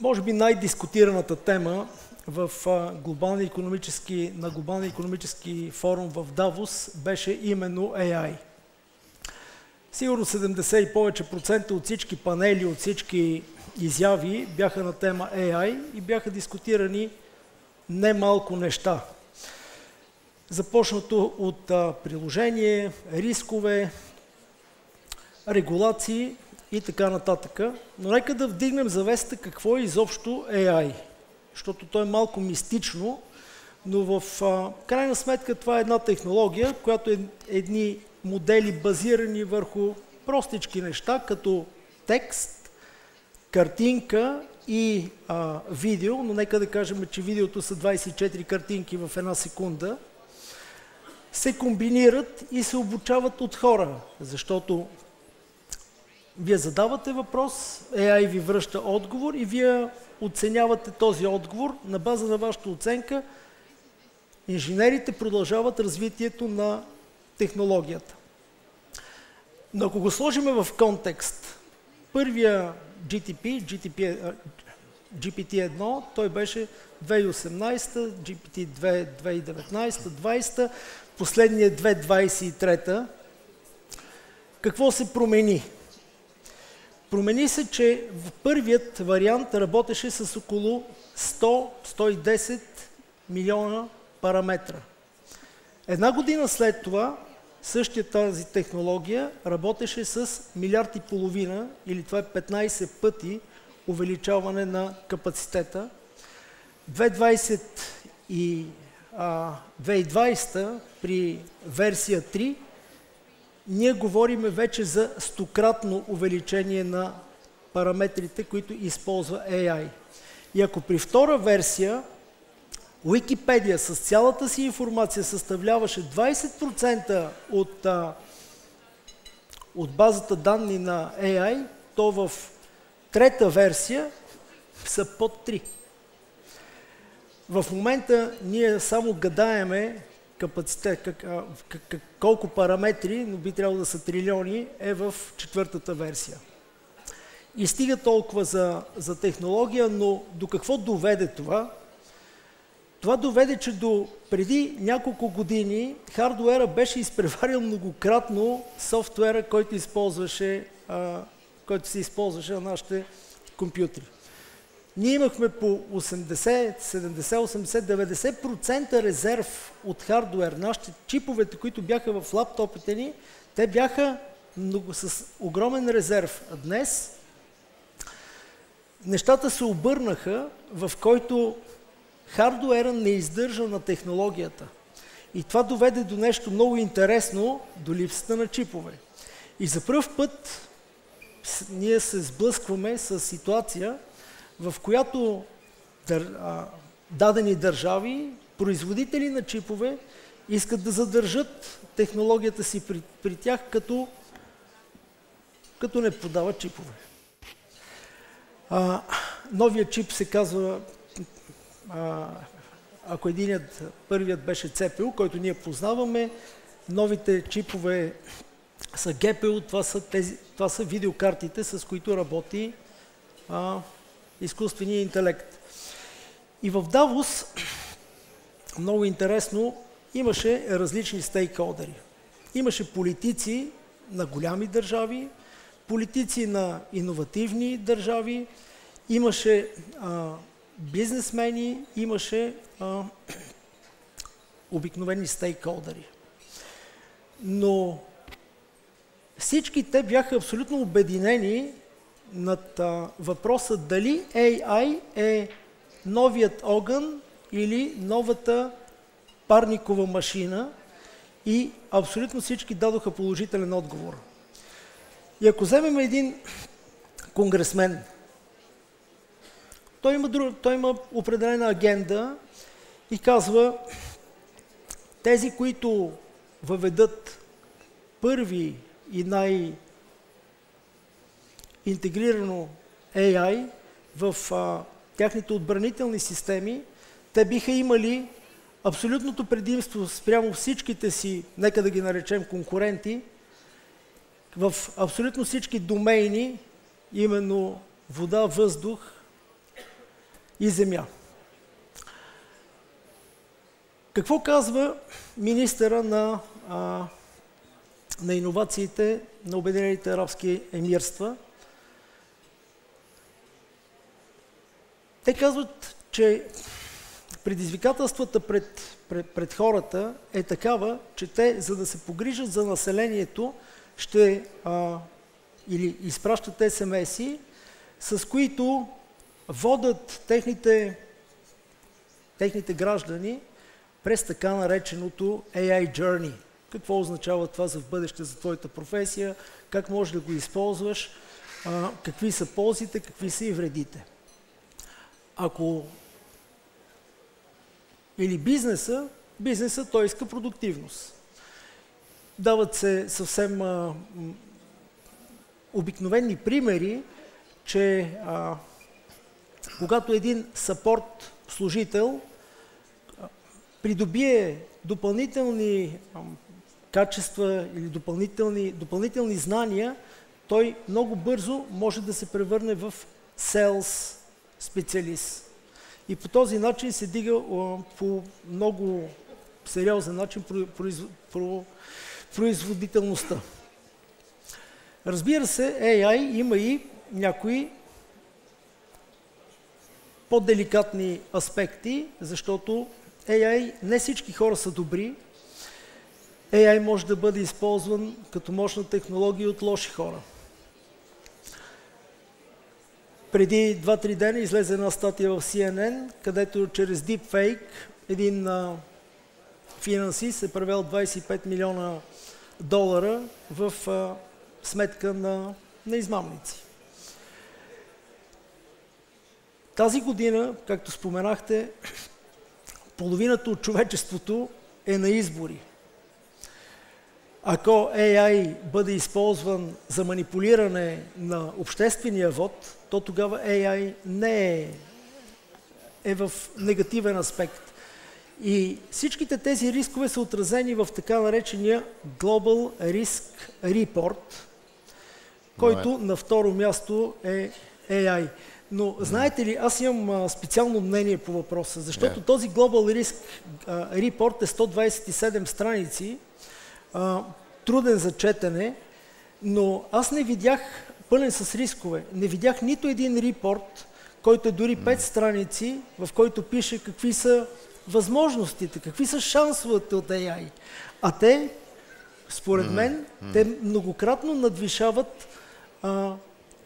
Може би най-дискутираната тема в глобалния икономически форум в Давос беше именно AI. Сигурно 70 и повече процента от всички панели, от всички изяви бяха на тема AI и бяха дискутирани немалко неща. Започнато от приложение, рискове, регулации и така нататък. Но нека да вдигнем завесата какво е изобщо AI, защото то е малко мистично, но в крайна сметка това е една технология, която е едни модели базирани върху простички неща, като текст, картинка и видео, но нека да кажем, че видеото са 24 картинки в една секунда, се комбинират и се обучават от хора, защото вие задавате въпрос, AI ви връща отговор и вие оценявате този отговор. На база на вашата оценка инженерите продължават развитието на технологията. Но ако го сложим в контекст, първия GPT-1, той беше 2018, GPT-2 2019, 2020, последния 2023. Какво се промени? Промени се, че в първият вариант работеше с около 100-110 милиона параметра. Една година след това същия тази технология работеше с милиард и половина, или това е 15 пъти увеличаване на капацитета. 2020 и 2020 при версия 3 ние говорим вече за 100-кратно увеличение на параметрите, които използва AI. И ако при втора версия Wikipedia с цялата си информация съставляваше 20% от базата данни на AI, то в трета версия са под 3. В момента ние само гадаеме капацитет, колко параметри, но би трябвало да са трилиони, е в четвъртата версия. И стига толкова за технология, но до какво доведе това? Това доведе, че до преди няколко години хардуера беше изпреварил многократно софтуера, който се използваше на нашите компютри. Ние имахме по 80, 70, 80, 90% резерв от хардуер. Нашите чиповете, които бяха в лаптопите ни, те бяха с огромен резерв. А днес нещата се обърнаха, в който хардуера не издържа на технологията. И това доведе до нещо много интересно, до липсата на чипове. И за пръв път ние се сблъскваме с ситуация, в която дадени държави, производители на чипове, искат да задържат технологията си при тях, като не продават чипове. Новият чип се казва, ако първият беше CPU, който ние познаваме, новите чипове са GPU, това са видеокартите, с които работи изкуствения интелект. И в Давос, много интересно, имаше различни стейкхолдери. Имаше политици на голями държави, политици на иновативни държави, имаше бизнесмени, имаше обикновени стейкхолдери. Но всички те бяха абсолютно обединени над въпроса дали AI е новият огън или новата парникова машина, и абсолютно всички дадоха положителен отговор. И ако вземем един конгресмен, той има определена агенда и казва, тези, които въведат първи и интегрирано AI в тяхните отбранителни системи, те биха имали абсолютното предимство спрямо всичките си, нека да ги наречем конкуренти, в абсолютно всички домейни, именно вода, въздух и земя. Какво казва министъра на иновациите на Обединените арабски емирства? Те казват, че предизвикателствата пред хората е такава, че те, за да се погрижат за населението, или изпращат СМС-и, с които водят техните граждани през така нареченото AI Journey. Какво означава това за в бъдеще за твоята професия, как можеш да го използваш, какви са ползите, какви са и вредите. Или бизнеса той иска продуктивност. Дават се съвсем обикновени примери, че когато един съпорт служител придобие допълнителни качества или допълнителни знания, той много бързо може да се превърне в селс специалист. И по този начин се дига по много сериозен начин производителността. Разбира се, AI има и някои по-деликатни аспекти, защото AI, не всички хора са добри. AI може да бъде използван като мощна технология от лоши хора. Преди 2-3 дена излезе една статия в CNN, където чрез Deepfake един финансист е превел $25 милиона в сметка на измамници. Тази година, както споменахте, половината от човечеството е на избори. Ако AI бъде използван за манипулиране на обществения вод, то тогава AI не е в негативен аспект. И всичките тези рискове са отразени в така наречения Global Risk Report, който на второ място е AI. Но знаете ли, аз имам специално мнение по въпроса, защото този Global Risk Report е 127 страници, труден за четене, но аз не видях, пълен с рискове, не видях нито един репорт, който е дори 5 страници, в който пише какви са възможностите, какви са шансовете от AI. А те, според мен, те многократно надвишават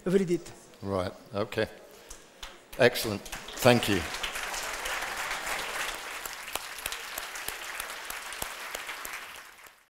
вредите. Right, okay. Excellent. Thank you.